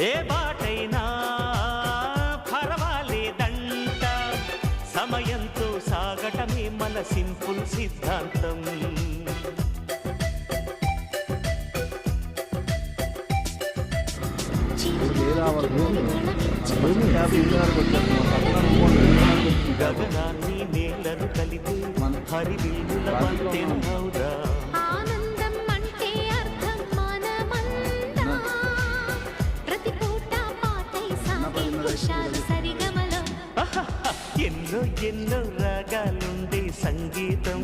ఏ బాటైనా పర్వాలేదంట, సమయంతో సాగటమే మన సింపుల్ సిద్ధాంతం. గగనాన్ని నేలను కలిపి హరివిల్లుల వంతెనవుదా. ఆనందం అంటే అర్థం మనమంతా, ప్రతి పూట పాటై సాగే హుషారు సరిగమలో. ఎన్నో ఎన్నో రాగాలుండే సంగీతం